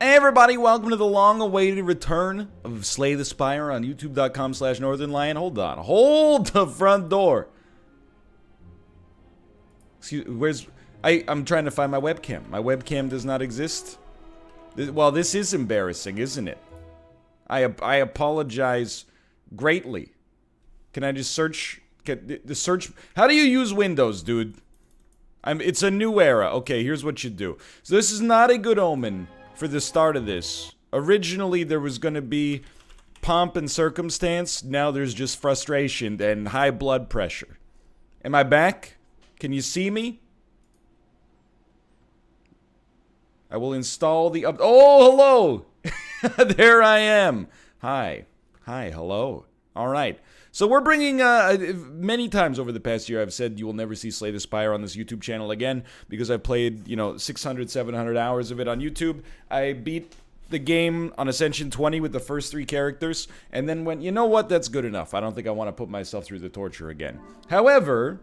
Hey everybody, welcome to the long-awaited return of Slay the Spire on youtube.com/Northernlion. Hold the front door. Excuse, I'm trying to find my webcam. My webcam does not exist. Well, this is embarrassing, isn't it? I apologize greatly. Can I just search? How do you use Windows, dude? It's a new era. Okay, here's what you do. So this is not a good omen for the start of this. Originally, there was going to be pomp and circumstance. Now there's just frustration and high blood pressure. Am I back? Can you see me? I will install the Oh, hello! There I am. Hi. Hi, hello. All right. So we're bringing, many times over the past year, I've said you will never see Slay the Spire on this YouTube channel again because I've played, 600, 700 hours of it on YouTube. I beat the game on Ascension 20 with the first 3 characters and then went, you know what, that's good enough. I don't think I want to put myself through the torture again. However,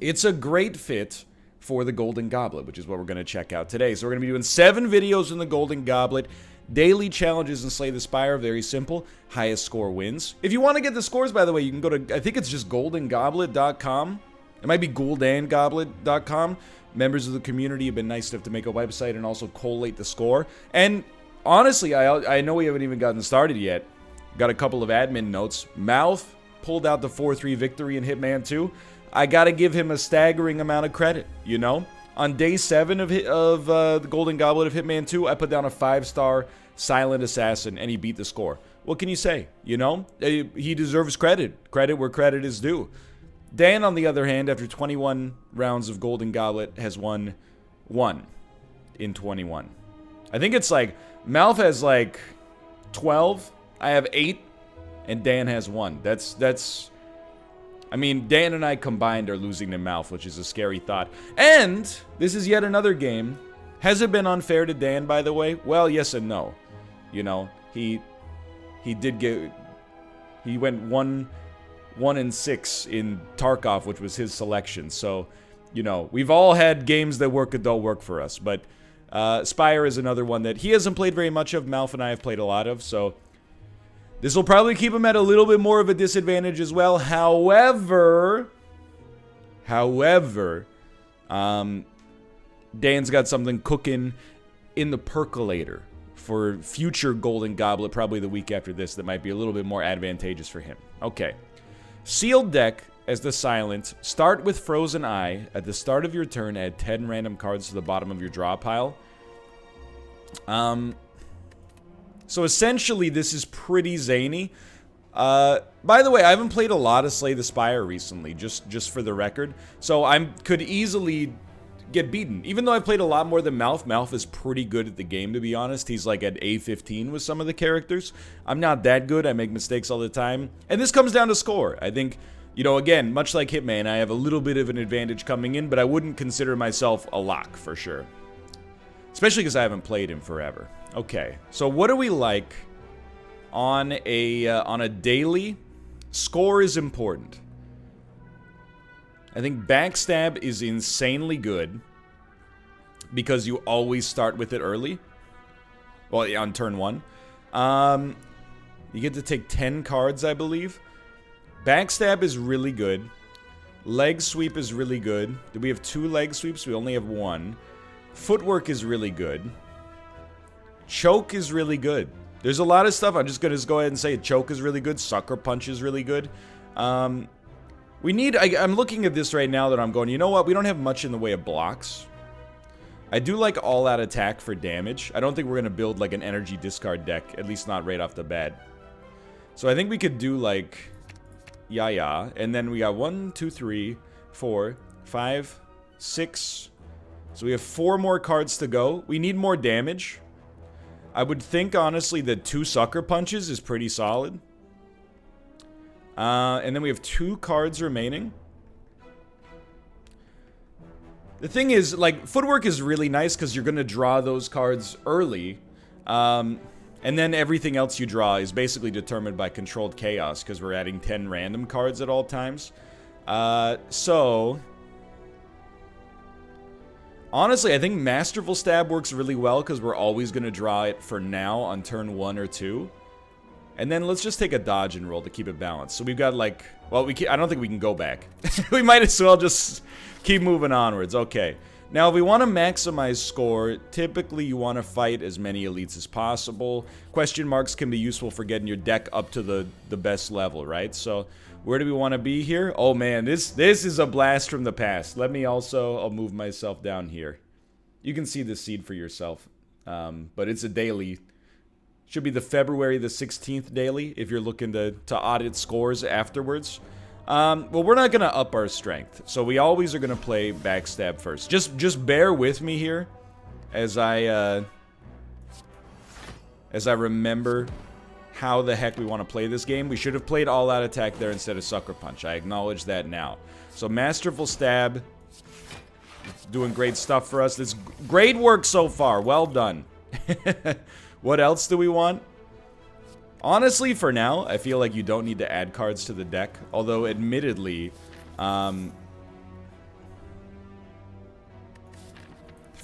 it's a great fit for the Golden Goblet, which is what we're going to check out today. So we're going to be doing 7 videos in the Golden Goblet. Daily challenges in Slay the Spire, very simple. Highest score wins. If you want to get the scores, by the way, you can go to, I think it's just goldengoblet.com. It might be goldengoblet.com. Members of the community have been nice enough to make a website and also collate the score. And honestly, I know we haven't even gotten started yet. Got a couple of admin notes. MALF pulled out the 4-3 victory in Hitman 2. I gotta give him a staggering amount of credit, On day 7 of the Golden Goblet of Hitman 2, I put down a 5-star silent assassin, and he beat the score. What can you say, He deserves credit. Credit where credit is due. Dan, on the other hand, after 21 rounds of Golden Goblet, has won 1 in 21. I think it's like, MALF has like 12, I have 8, and Dan has 1. I mean, Dan and I combined are losing to MALF, which is a scary thought. And this is yet another game. Has it been unfair to Dan, by the way? Well, yes and no. He went 1-6 in Tarkov, which was his selection. So, we've all had games that work and don't work for us. But Spire is another one that he hasn't played very much of. MALF and I have played a lot of, so this will probably keep him at a little bit more of a disadvantage as well. However, Dan's got something cooking in the percolator for future Golden Goblet, probably the week after this, that might be a little bit more advantageous for him. Okay. Sealed deck as the silent. Start with Frozen Eye. At the start of your turn, add 10 random cards to the bottom of your draw pile. So essentially, this is pretty zany. By the way, I haven't played a lot of Slay the Spire recently, just for the record. So I could easily get beaten. Even though I've played a lot more than MALF. MALF is pretty good at the game, to be honest. He's like at A15 with some of the characters. I'm not that good. I make mistakes all the time. And this comes down to score. I think, again, much like Hitman, I have a little bit of an advantage coming in, but I wouldn't consider myself a lock for sure. Especially because I haven't played him forever. Okay, so what do we like on a daily? Score is important. I think Backstab is insanely good because you always start with it early. Well, on turn 1. You get to take 10 cards, I believe. Backstab is really good. Leg sweep is really good. Do we have 2 leg sweeps? We only have 1. Footwork is really good. Choke is really good. There's a lot of stuff. I'm just going to go ahead and say Choke is really good. Sucker Punch is really good. I'm looking at this right now that I'm going, you know what? We don't have much in the way of blocks. I do like all-out attack for damage. I don't think we're going to build like an energy discard deck, at least not right off the bat. So I think we could do like yeah. And then we got 1, 2, 3, 4, 5, 6. So we have 4 more cards to go. We need more damage. I would think, honestly, that 2 Sucker Punches is pretty solid. And then we have 2 cards remaining. The thing is, like, Footwork is really nice because you're going to draw those cards early. And then everything else you draw is basically determined by Controlled Chaos because we're adding 10 random cards at all times. So Honestly, I think Masterful Stab works really well because we're always going to draw it for now on turn 1 or 2. And then let's just take a dodge and roll to keep it balanced. So we've got like, well, I don't think we can go back. We might as well just keep moving onwards. Okay. Now, if we want to maximize score, typically you want to fight as many elites as possible. Question marks can be useful for getting your deck up to the best level, right? So where do we want to be here? Oh man, this is a blast from the past. Let me also, I'll move myself down here. You can see the seed for yourself. But it's a daily. Should be the February the 16th daily if you're looking to audit scores afterwards. Well, we're not going to up our strength. So we always are going to play backstab first. Just bear with me here as I remember how the heck we want to play this game. We should have played all-out attack there instead of sucker punch. I acknowledge that now. So Masterful Stab, doing great stuff for us. This great work so far. Well done. What else do we want? Honestly, for now, I feel like you don't need to add cards to the deck. Although, admittedly, for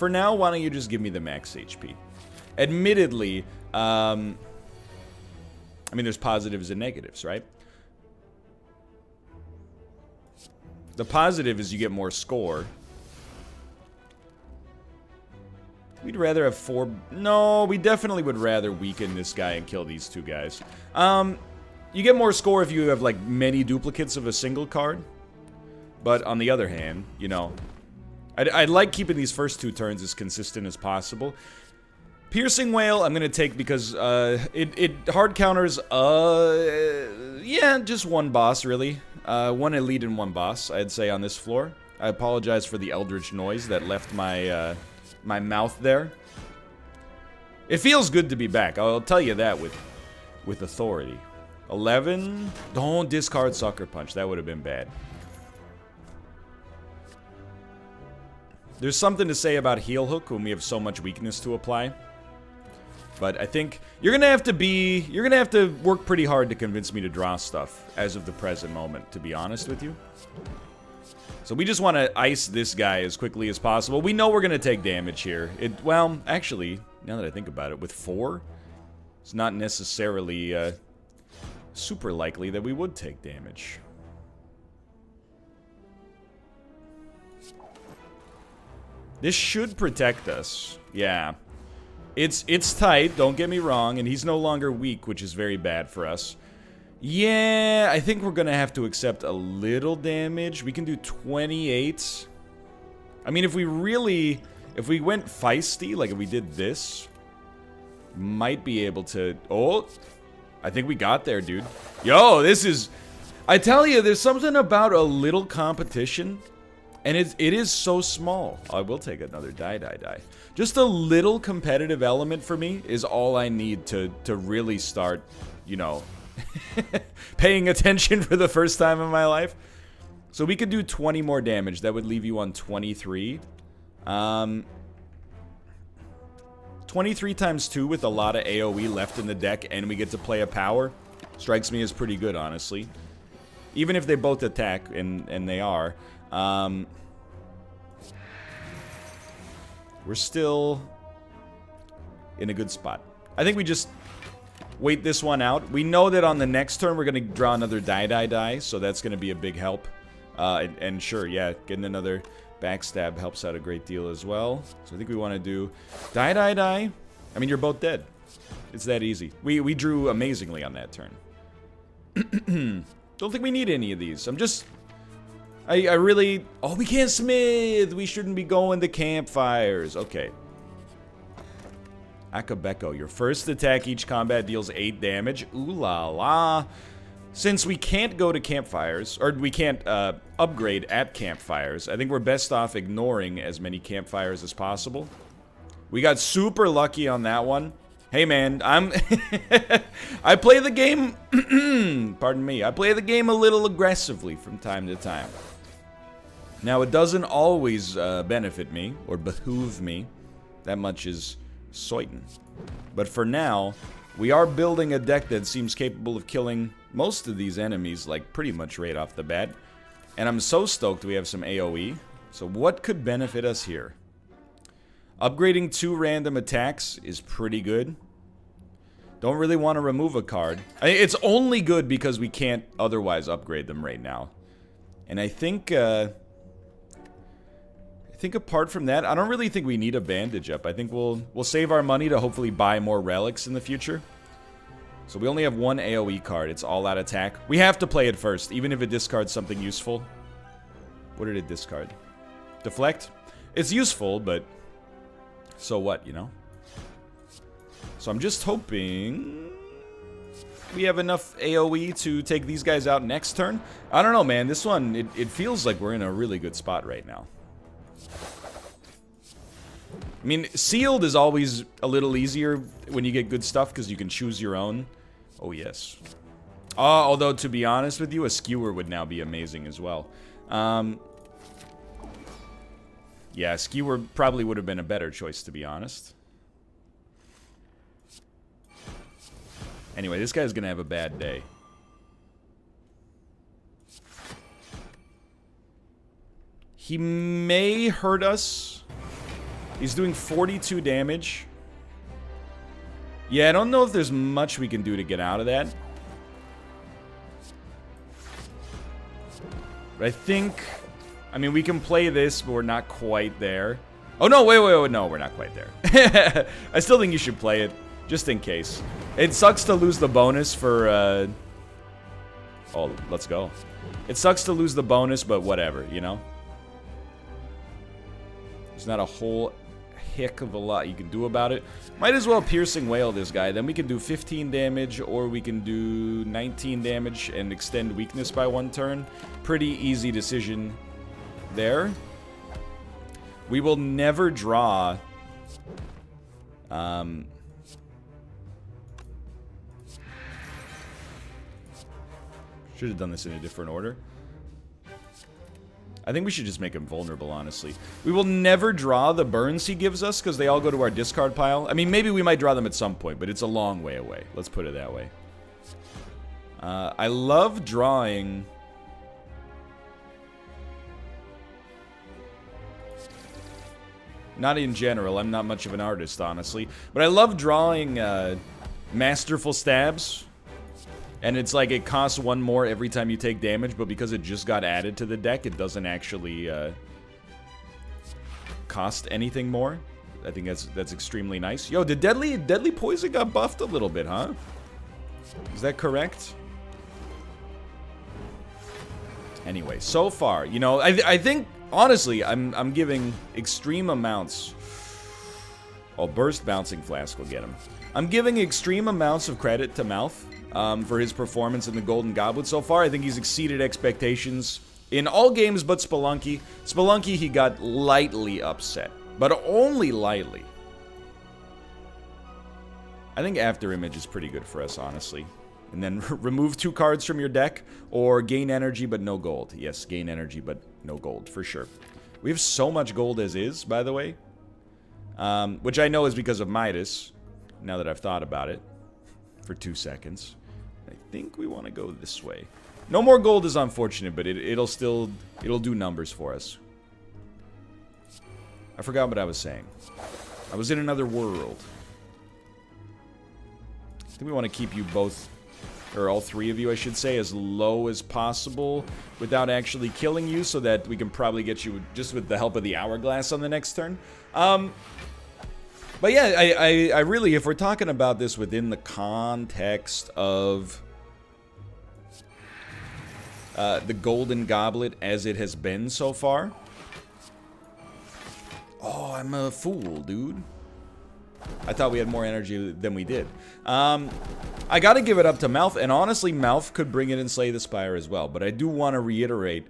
now, why don't you just give me the max HP? Admittedly, I mean, there's positives and negatives, right? The positive is you get more score. We'd rather have 4... No, we definitely would rather weaken this guy and kill these 2 guys. You get more score if you have, like, many duplicates of a single card. But on the other hand, you know, I'd like keeping these first 2 turns as consistent as possible. Piercing Whale, I'm going to take because it hard counters, yeah, just 1 boss, really. 1 elite and 1 boss, I'd say, on this floor. I apologize for the eldritch noise that left my... my mouth there. It feels good to be back. I'll tell you that with authority. 11. Don't discard Sucker Punch. That would have been bad. There's something to say about Heel Hook when we have so much weakness to apply. But I think you're gonna have to work pretty hard to convince me to draw stuff as of the present moment, to be honest with you. So we just want to ice this guy as quickly as possible. We know we're going to take damage here. Well, actually, now that I think about it, with 4, it's not necessarily super likely that we would take damage. This should protect us. Yeah. It's tight, don't get me wrong, and he's no longer weak, which is very bad for us. Yeah, I think we're gonna have to accept a little damage. We can do 28. I mean, if we went feisty, like if we did this, might be able to... Oh, I think we got there, dude. Yo, this is... I tell you, there's something about a little competition, and it is so small. I will take another die. Just a little competitive element for me is all I need to really start, you know... paying attention for the first time in my life. So we could do 20 more damage. That would leave you on 23. 23 times 2 with a lot of AoE left in the deck, and we get to play a power. Strikes me as pretty good, honestly. Even if they both attack, and they are. We're still in a good spot. I think we just... wait this one out. We know that on the next turn we're going to draw another die, so that's going to be a big help. And sure, yeah, getting another backstab helps out a great deal as well. So I think we want to do die. I mean, you're both dead. It's that easy. We drew amazingly on that turn. Don't think we need any of these. I really... Oh, we can't smith! We shouldn't be going to campfires. Okay. Akabeko, your first attack each combat deals 8 damage. Ooh la la. Since we can't go to campfires, or we can't upgrade at campfires, I think we're best off ignoring as many campfires as possible. We got super lucky on that one. Hey man, I play the game, pardon me, I play the game a little aggressively from time to time. Now it doesn't always benefit me, or behoove me. That much is... certain. But for now, we are building a deck that seems capable of killing most of these enemies, like, pretty much right off the bat. And I'm so stoked we have some AoE. So what could benefit us here? Upgrading 2 random attacks is pretty good. Don't really want to remove a card. It's only good because we can't otherwise upgrade them right now. And I think apart from that, I don't really think we need a bandage up. I think we'll save our money to hopefully buy more relics in the future. So we only have 1 AoE card. It's all out attack. We have to play it first, even if it discards something useful. What did it discard? Deflect? It's useful, but so what, you know? So I'm just hoping we have enough AoE to take these guys out next turn. I don't know, man. This one, it feels like we're in a really good spot right now. I mean, sealed is always a little easier when you get good stuff because you can choose your own. Oh, yes. Although, to be honest with you, a skewer would now be amazing as well. Yeah, skewer probably would have been a better choice, to be honest. Anyway, this guy's gonna have a bad day. He may hurt us. He's doing 42 damage. Yeah, I don't know if there's much we can do to get out of that. But I think... I mean, we can play this, but we're not quite there. Oh, no, wait, no, we're not quite there. I still think you should play it, just in case. It sucks to lose the bonus for, Oh, let's go. It sucks to lose the bonus, but whatever, you know? There's not a whole heck of a lot you can do about it. Might as well piercing wail this guy. Then we can do 15 damage, or we can do 19 damage and extend weakness by 1 turn. Pretty easy decision there. We will never draw... Should have done this in a different order. I think we should just make him vulnerable, honestly. We will never draw the burns he gives us, because they all go to our discard pile. I mean, maybe we might draw them at some point, but it's a long way away. Let's put it that way. I love drawing... Not in general, I'm not much of an artist, honestly. But I love drawing masterful stabs. And it's like it costs 1 more every time you take damage, but because it just got added to the deck, it doesn't actually cost anything more. I think that's extremely nice. Yo, did Deadly Poison got buffed a little bit, huh? Is that correct? Anyway, so far, you know, I think honestly, I'm giving extreme amounts. Oh, Burst Bouncing Flask will get him. I'm giving extreme amounts of credit to MALF. For his performance in the Golden Goblet so far. I think he's exceeded expectations in all games but Spelunky. Spelunky, he got lightly upset, but only lightly. I think After Image is pretty good for us, honestly. And then remove 2 cards from your deck, or gain energy but no gold. Yes, gain energy but no gold, for sure. We have so much gold as is, by the way. Which I know is because of Midas, now that I've thought about it for 2 seconds. I think we want to go this way. No more gold is unfortunate, but it'll do numbers for us. I forgot what I was saying. I was in another world. I think we want to keep you both, or all 3 of you, I should say, as low as possible without actually killing you, so that we can probably get you just with the help of the hourglass on the next turn. But yeah, I really, if we're talking about this within the context of the Golden Goblet as it has been so far. Oh, I'm a fool, dude. I thought we had more energy than we did. I gotta give it up to MALF, and honestly, MALF could bring it in Slay the Spire as well. But I do want to reiterate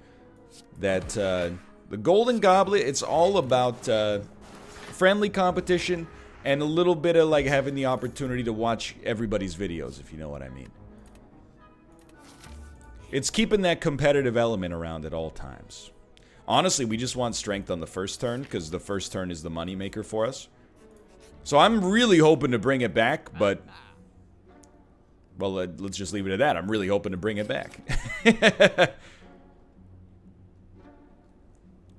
that the Golden Goblet, it's all about friendly competition, and a little bit of, like, having the opportunity to watch everybody's videos, if you know what I mean. It's keeping that competitive element around at all times. Honestly, we just want strength on the first turn, because the first turn is the moneymaker for us. So I'm really hoping to bring it back, but... Well, let's just leave it at that. I'm really hoping to bring it back.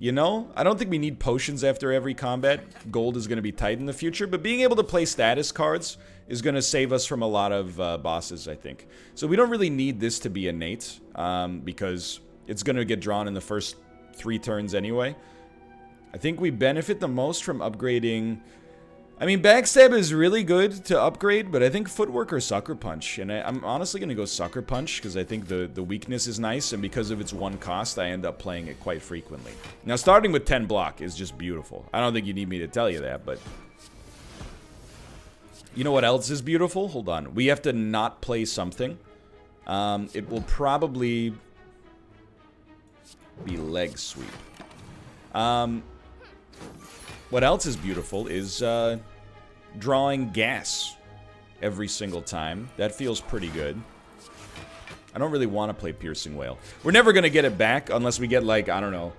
You know? I don't think we need potions after every combat. Gold is going to be tight in the future, but being able to play status cards is going to save us from a lot of bosses, I think. So we don't really need this to be innate, because it's going to get drawn in the first 3 turns anyway. I think we benefit the most from upgrading... I mean, Backstab is really good to upgrade, but I think Footwork or Sucker Punch. And I'm honestly going to go Sucker Punch, because I think the weakness is nice, and because of its 1 cost, I end up playing it quite frequently. Now, starting with 10 block is just beautiful. I don't think you need me to tell you that, but... You know what else is beautiful? Hold on. We have to not play something. It will probably be Leg Sweep. What else is beautiful is drawing gas every single time. That feels pretty good. I don't really want to play Piercing Wail. We're never going to get it back unless we get, like, I don't know,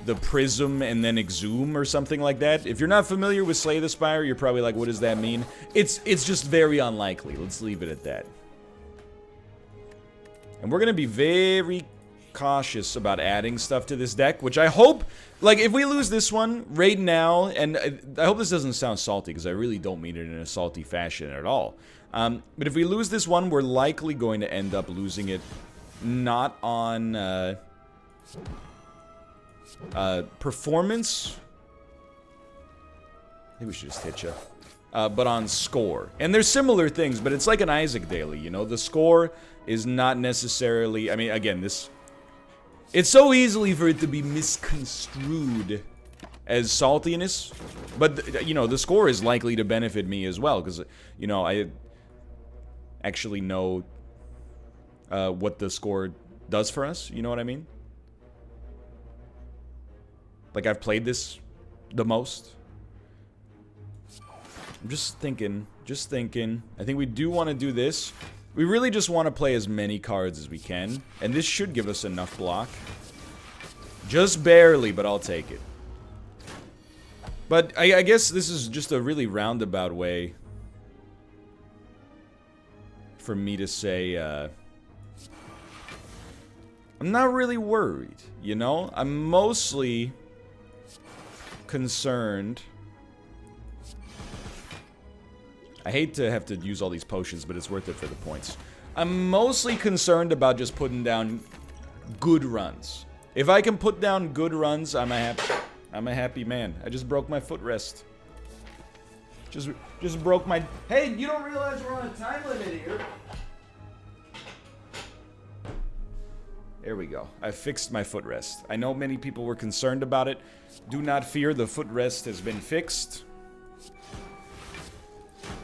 the Prism and then Exhume or something like that. If you're not familiar with Slay the Spire, you're probably like, what does that mean? It's just very unlikely. Let's leave it at that. And we're going to be very cautious about adding stuff to this deck, which I hope, like, if we lose this one right now, and I hope this doesn't sound salty, because I really don't mean it in a salty fashion at all, but if we lose this one, we're likely going to end up losing it not on performance. I think we should just hit you. But on score. And there's similar things, but it's like an Isaac daily, you know? The score is not necessarily... I mean, again, this... It's so easily for it to be misconstrued as saltiness, but, you know, the score is likely to benefit me as well, because, you know, I actually know what the score does for us, you know what I mean? Like, I've played this the most. I'm just thinking. I think we do want to do this. We really just want to play as many cards as we can, and this should give us enough block. Just barely, but I'll take it. But I guess this is just a really roundabout way for me to say, I'm not really worried, you know? I'm mostly concerned... I hate to have to use all these potions, but it's worth it for the points. I'm mostly concerned about just putting down good runs. If I can put down good runs, I'm a happy man. I just broke my footrest. Just broke my... Hey, you don't realize we're on a time limit here? There we go. I fixed my footrest. I know many people were concerned about it. Do not fear, the footrest has been fixed.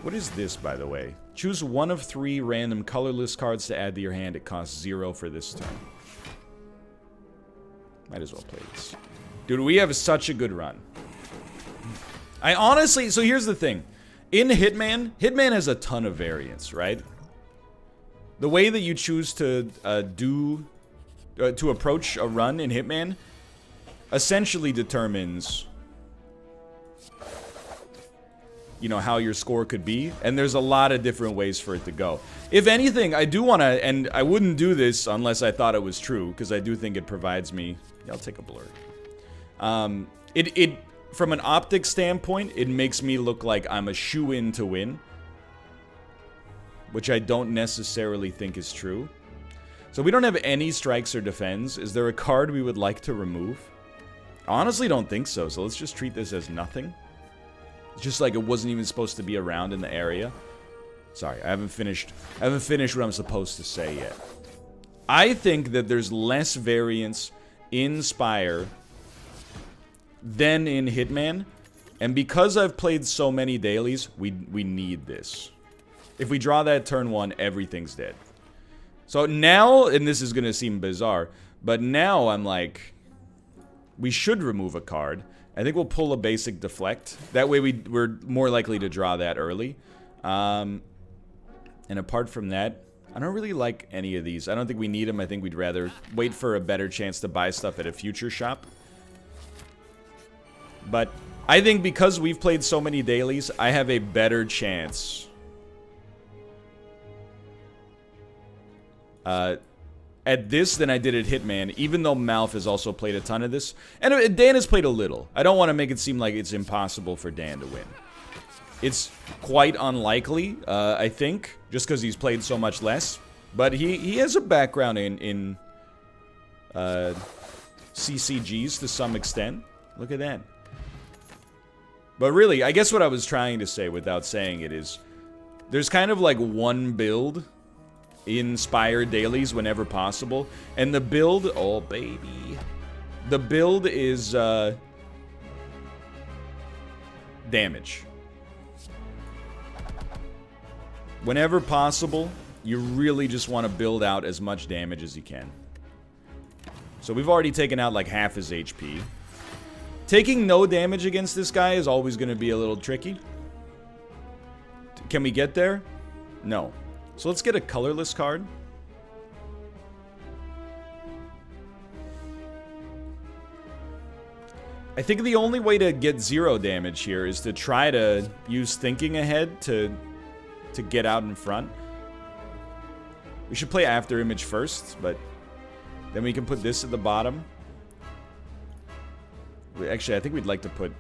What is this, by the way? Choose 1 of 3 random colorless cards to add to your hand. It costs 0 for this turn. Might as well play this. Dude, we have such a good run. I honestly... So here's the thing. In Hitman, Hitman has a ton of variants, right? The way that you choose to to approach a run in Hitman essentially determines... you know, how your score could be, and there's a lot of different ways for it to go. If anything, I do want to, and I wouldn't do this unless I thought it was true, because I do think it provides me... Yeah, I'll take a blur. From an optics standpoint, it makes me look like I'm a shoo-in to win, which I don't necessarily think is true. So we don't have any strikes or defends. Is there a card we would like to remove? I honestly don't think so, so let's just treat this as nothing. Just like it wasn't even supposed to be around in the area. Sorry, I haven't finished what I'm supposed to say yet. I think that there's less variance in Spire than in Hitman. And because I've played so many dailies, we need this. If we draw that turn 1, everything's dead. So now, and this is going to seem bizarre, but now I'm like, we should remove a card. I think we'll pull a basic deflect. That way we're more likely to draw that early. And apart from that, I don't really like any of these. I don't think we need them. I think we'd rather wait for a better chance to buy stuff at a future shop. But I think because we've played so many dailies, I have a better chance at at this than I did at Hitman, even though MALF has also played a ton of this. And Dan has played a little. I don't want to make it seem like it's impossible for Dan to win. It's quite unlikely, I think, just because he's played so much less. But he has a background in CCGs to some extent. Look at that. But really, I guess what I was trying to say without saying it is, there's kind of like one build in Spire dailies whenever possible. And the build, oh baby. The build is damage. Whenever possible, you really just want to build out as much damage as you can. So we've already taken out like half his HP. Taking no damage against this guy is always going to be a little tricky. Can we get there? No. So let's get a colorless card. I think the only way to get 0 damage here is to try to use thinking ahead to get out in front. We should play after image first, but then we can put this at the bottom. Actually, I think we'd like to put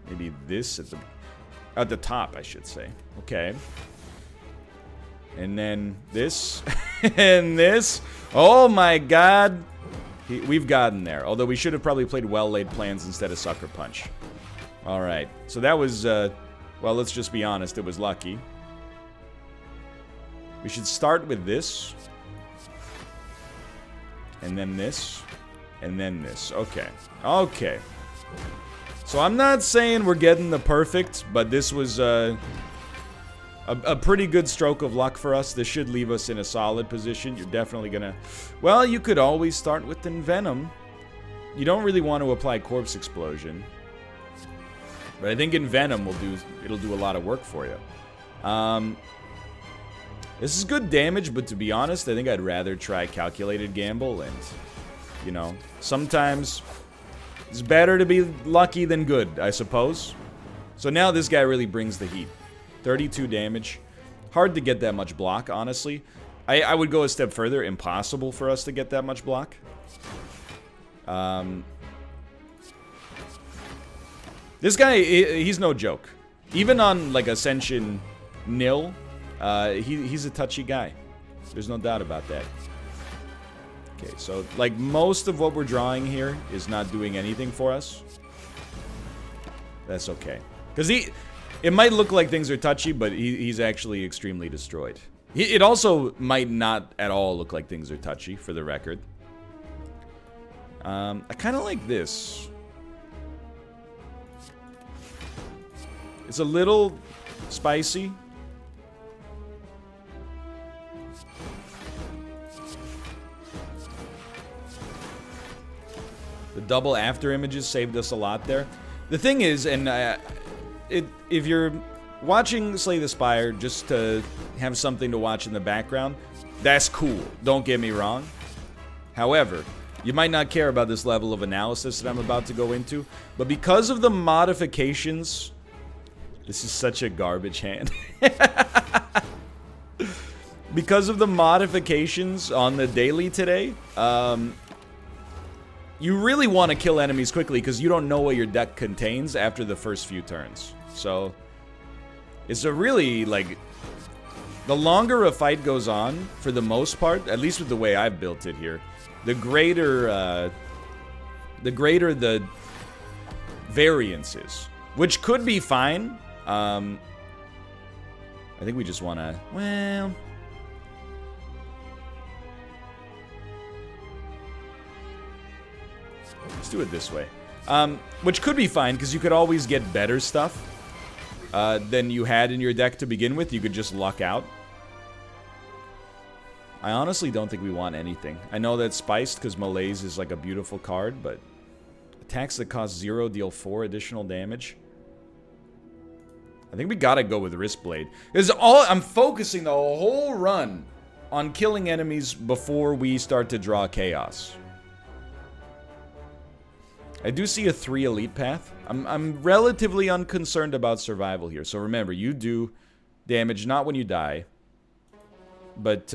maybe this at the top, I should say. Okay. And then this and this. Oh my god. We've gotten there. Although we should have probably played well-laid plans instead of Sucker Punch. Alright. So that was, well, let's just be honest. It was lucky. We should start with this. And then this. And then this. Okay. Okay. So I'm not saying we're getting the perfect, but this was a pretty good stroke of luck for us. This should leave us in a solid position. You're definitely gonna... Well, you could always start with Envenom. You don't really want to apply Corpse Explosion. But I think Envenom it'll do a lot of work for you. This is good damage, but to be honest, I think I'd rather try Calculated Gamble, and, you know, sometimes it's better to be lucky than good, I suppose. So now this guy really brings the heat. 32 damage. Hard to get that much block, honestly. I would go a step further. Impossible for us to get that much block. This guy, he's no joke. Even on, like, Ascension nil, he's a touchy guy. There's no doubt about that. Okay, so, like, most of what we're drawing here is not doing anything for us. That's okay. Because it might look like things are touchy, but he's actually extremely destroyed. It also might not at all look like things are touchy, for the record. I kind of like this. It's a little spicy. The double after images saved us a lot there. The thing is, and if you're watching Slay the Spire just to have something to watch in the background, that's cool. Don't get me wrong. However, you might not care about this level of analysis that I'm about to go into, but because of the modifications, this is such a garbage hand. Because of the modifications on the daily today, you really want to kill enemies quickly because you don't know what your deck contains after the first few turns. So, it's a really, like, the longer a fight goes on, for the most part, at least with the way I've built it here, the greater the variance is. Which could be fine. I think we just want to, well... Let's do it this way. Which could be fine, because you could always get better stuff than you had in your deck to begin with. You could just luck out. I honestly don't think we want anything. I know that's spiced, because Malaise is like a beautiful card, but attacks that cost 0 deal 4 additional damage. I think we gotta go with Wrist Blade. I'm focusing the whole run on killing enemies before we start to draw Chaos. I do see a 3 elite path. I'm relatively unconcerned about survival here. So remember, you do damage not when you die, but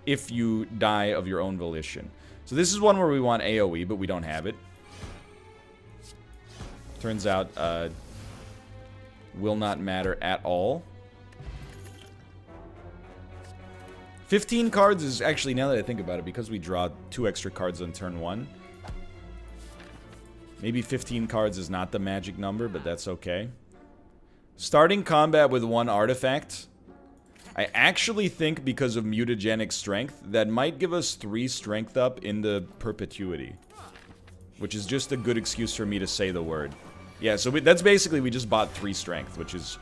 if you die of your own volition. So this is one where we want AoE, but we don't have it. Turns out, will not matter at all. 15 cards is actually, now that I think about it, because we draw 2 extra cards on turn 1. Maybe 15 cards is not the magic number, but that's okay. Starting combat with 1 artifact. I actually think because of mutagenic strength, that might give us 3 strength up into perpetuity. Which is just a good excuse for me to say the word. Yeah, so that's basically, we just bought 3 strength, which is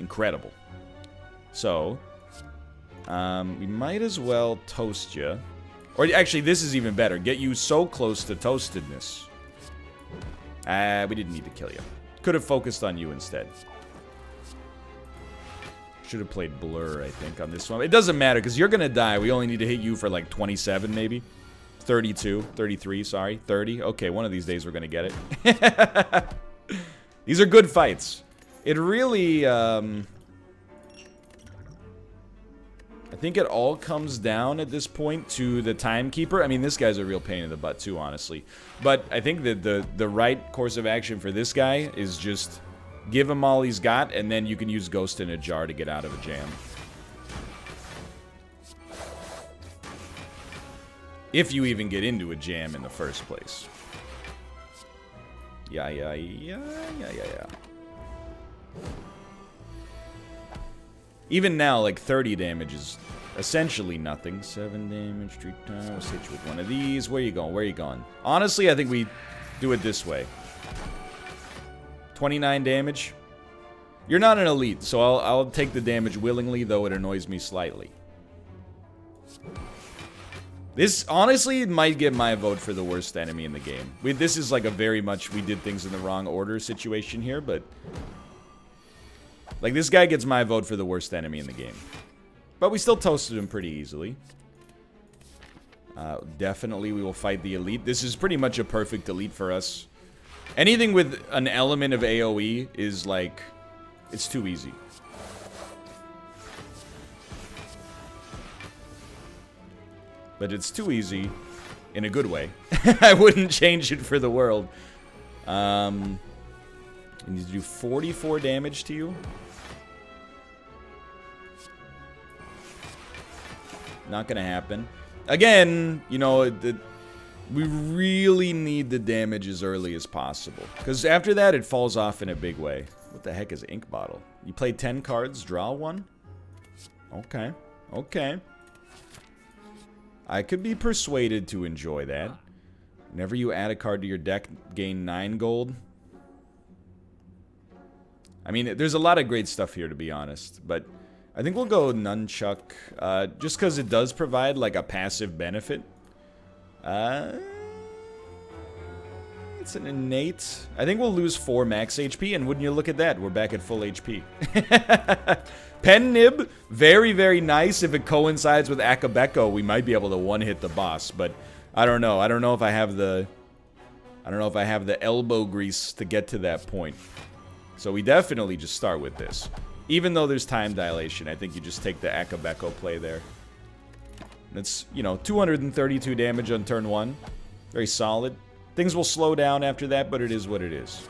incredible. So, we might as well toast you. Or actually, this is even better. Get you so close to toastedness. We didn't need to kill you. Could have focused on you instead. Should have played Blur, I think, on this one. It doesn't matter, because you're going to die. We only need to hit you for like 27, maybe. 32, 33, sorry. 30. Okay, one of these days we're going to get it. These are good fights. It really, I think it all comes down at this point to the timekeeper. I mean, this guy's a real pain in the butt too, honestly. But I think that the right course of action for this guy is just give him all he's got, and then you can use Ghost in a Jar to get out of a jam. If you even get into a jam in the first place. Yeah. Even now, like 30 damage is essentially nothing. 7 damage, 3 times. Let's hit you with one of these. Where you going? Where you going? Honestly, I think we do it this way. 29 damage. You're not an elite, so I'll take the damage willingly, though it annoys me slightly. This, honestly, might get my vote for the worst enemy in the game. This is like a very much we did things in the wrong order situation here, but... like, this guy gets my vote for the worst enemy in the game. But we still toasted him pretty easily. Definitely we will fight the elite. This is pretty much a perfect elite for us. Anything with an element of AoE is like... it's too easy. But it's too easy in a good way. I wouldn't change it for the world. I need to do 44 damage to you. Not gonna happen. Again, you know, we really need the damage as early as possible. Because after that, it falls off in a big way. What the heck is Ink Bottle? You play 10 cards, draw 1? Okay. Okay. I could be persuaded to enjoy that. Whenever you add a card to your deck, gain 9 gold. I mean, there's a lot of great stuff here, to be honest. But I think we'll go Nunchuck, just because it does provide, like, a passive benefit. It's an innate. I think we'll lose 4 max HP, and wouldn't you look at that? We're back at full HP. Pen Nib, very, very nice. If it coincides with Akabeko, we might be able to one-hit the boss, but I don't know. I don't know if I have the... I don't know if I have the elbow grease to get to that point. So we definitely just start with this. Even though there's time dilation, I think you just take the Akabeko play there. That's, you know, 232 damage on turn 1. Very solid. Things will slow down after that, but it is what it is.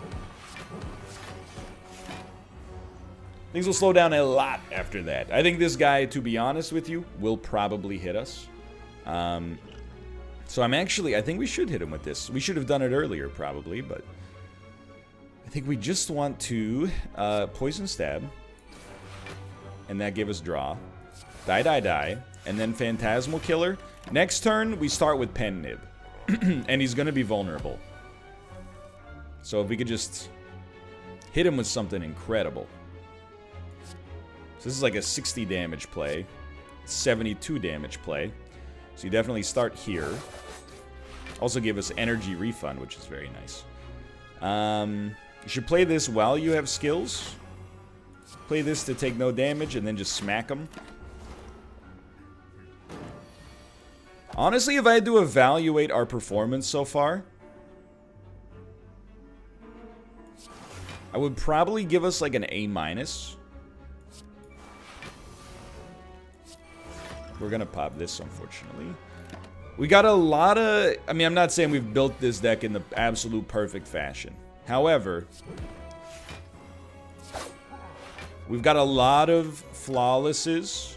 Things will slow down a lot after that. I think this guy, to be honest with you, will probably hit us. So I'm actually... I think we should hit him with this. We should have done it earlier, probably, but... I think we just want to Poison Stab. And that gave us draw. Die, die, die. And then Phantasmal Killer. Next turn, we start with Pen Nib. And he's going to be vulnerable. So if we could just hit him with something incredible. So this is like a 60 damage play. 72 damage play. So you definitely start here. Also give us energy refund, which is very nice. You should play this while you have skills. Play this to take no damage and then just smack them. Honestly, if I had to evaluate our performance so far, I would probably give us like an A-. We're gonna pop this, unfortunately. We got a lot of... I mean, I'm not saying we've built this deck in the absolute perfect fashion. However, we've got a lot of flawlesses.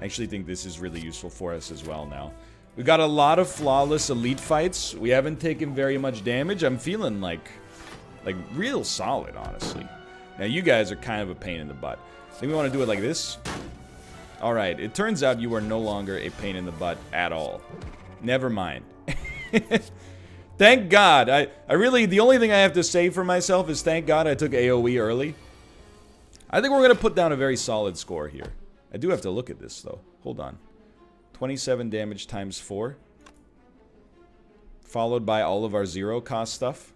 I actually think this is really useful for us as well now. We've got a lot of flawless elite fights. We haven't taken very much damage. I'm feeling like real solid, honestly. Now, you guys are kind of a pain in the butt. I think we want to do it like this. Alright, it turns out you are no longer a pain in the butt at all. Never mind. Thank God. I really, the only thing I have to say for myself is thank God I took AoE early. I think we're going to put down a very solid score here. I do have to look at this, though. Hold on. 27 damage times 4. Followed by all of our 0 cost stuff.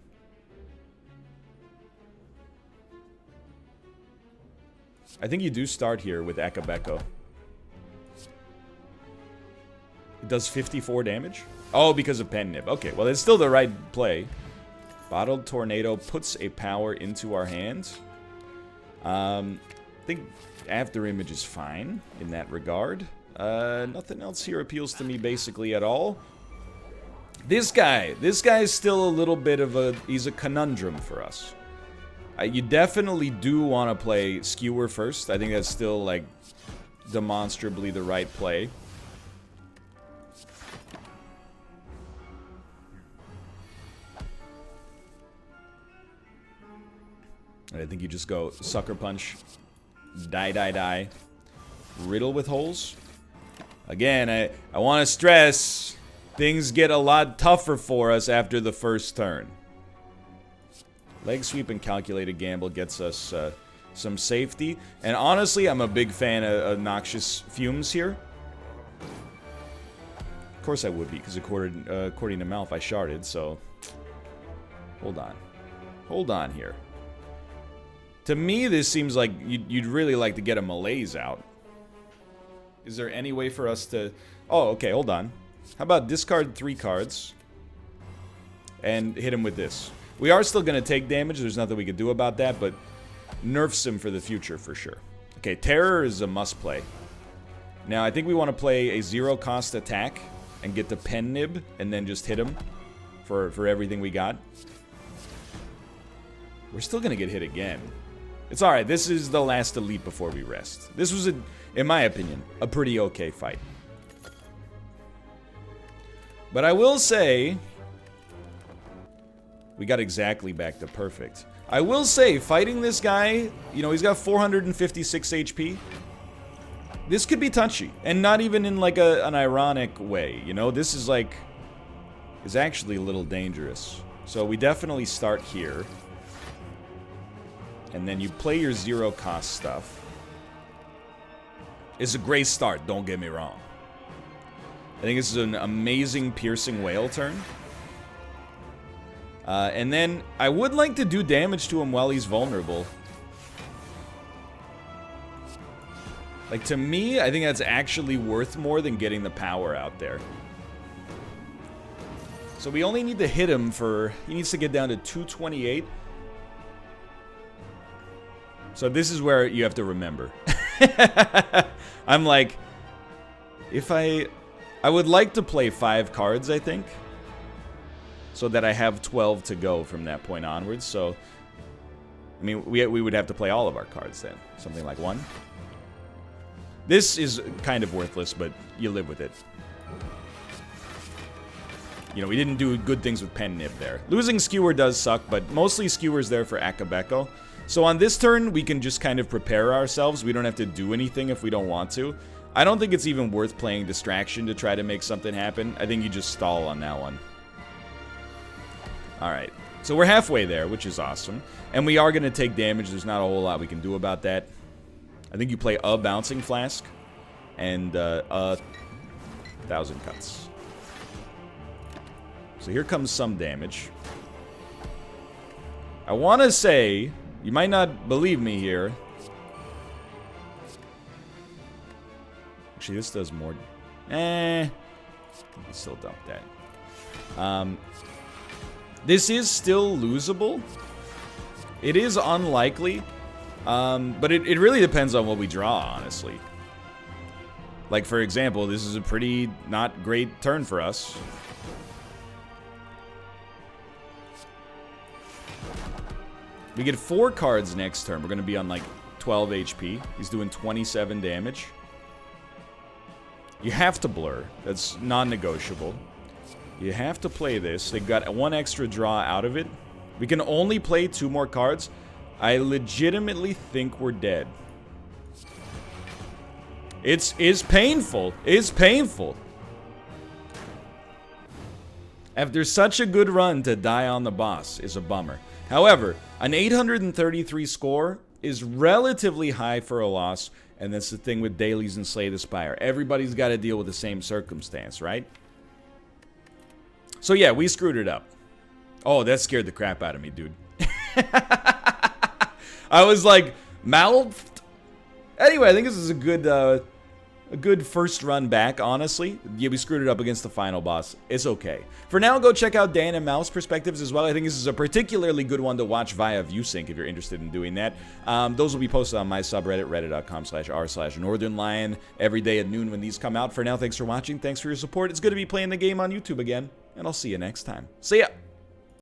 I think you do start here with Akabeko. It does 54 damage? Oh, because of Pen Nib. Okay, well, it's still the right play. Bottled Tornado puts a power into our hands. I think After Image is fine in that regard. Nothing else here appeals to me basically at all. This guy is still a little bit of a... He's a conundrum for us. You definitely do want to play Skewer first. I think that's still, like, demonstrably the right play. I think you just go Sucker Punch, die. Riddle with holes. Again, I want to stress, things get a lot tougher for us after the first turn. Leg Sweep and Calculated Gamble gets us some safety. And honestly, I'm a big fan of Noxious Fumes here. Of course I would be, because according to MALF, I sharded, so... Hold on. Hold on here. To me, this seems like you'd really like to get a Malaise out. Is there any way for us to... Oh, okay, hold on. How about discard 3 cards and hit him with this? We are still going to take damage. There's nothing we can do about that, but nerfs him for the future for sure. Okay, Terror is a must play. Now, I think we want to play a 0-cost attack and get the Pen Nib and then just hit him for everything we got. We're still going to get hit again. It's alright, this is the last elite before we rest. This was, in my opinion, a pretty okay fight. But I will say, we got exactly back to perfect. I will say, fighting this guy, you know, he's got 456 HP. This could be touchy, and not even in like an ironic way, you know? This is like, is actually a little dangerous. So we definitely start here. And then you play your 0-cost stuff. It's a great start, don't get me wrong. I think this is an amazing Piercing Whale turn. And then I would like to do damage to him while he's vulnerable. Like, to me, I think that's actually worth more than getting the power out there. So we only need to hit him for... He needs to get down to 228. So this is where you have to remember. I'm like, if I would like to play 5 cards, I think, so that I have 12 to go from that point onwards. So, I mean, we would have to play all of our cards then. Something like 1. This is kind of worthless, but you live with it. You know, we didn't do good things with Pen Nib there. Losing Skewer does suck, but mostly Skewer's there for Akabeko. So on this turn, we can just kind of prepare ourselves. We don't have to do anything if we don't want to. I don't think it's even worth playing Distraction to try to make something happen. I think you just stall on that one. Alright, so we're halfway there, which is awesome. And we are going to take damage. There's not a whole lot we can do about that. I think you play a Bouncing Flask and a 1,000 Cuts. So here comes some damage. I want to say... You might not believe me here. Actually, this does more. You still dump that. This is still losable. It is unlikely. But it really depends on what we draw, honestly. Like, for example, this is a pretty not great turn for us. We get 4 cards next turn. We're going to be on, like, 12 HP. He's doing 27 damage. You have to blur. That's non-negotiable. You have to play this. They got 1 extra draw out of it. We can only play 2 more cards. I legitimately think we're dead. It's painful. It's painful. After such a good run, to die on the boss is a bummer. However, an 833 score is relatively high for a loss, and that's the thing with dailies and Slay the Spire. Everybody's got to deal with the same circumstance, right? So yeah, we screwed it up. Oh, that scared the crap out of me, dude. I was like, MALF? Anyway, I think this is a good first run back, honestly. Yeah, we screwed it up against the final boss. It's okay. For now, go check out Dan and MALF's perspectives as well. I think this is a particularly good one to watch via ViewSync if you're interested in doing that. Those will be posted on my subreddit, reddit.com/r/Northernlion, every day at noon when these come out. For now, thanks for watching. Thanks for your support. It's good to be playing the game on YouTube again, and I'll see you next time. See ya!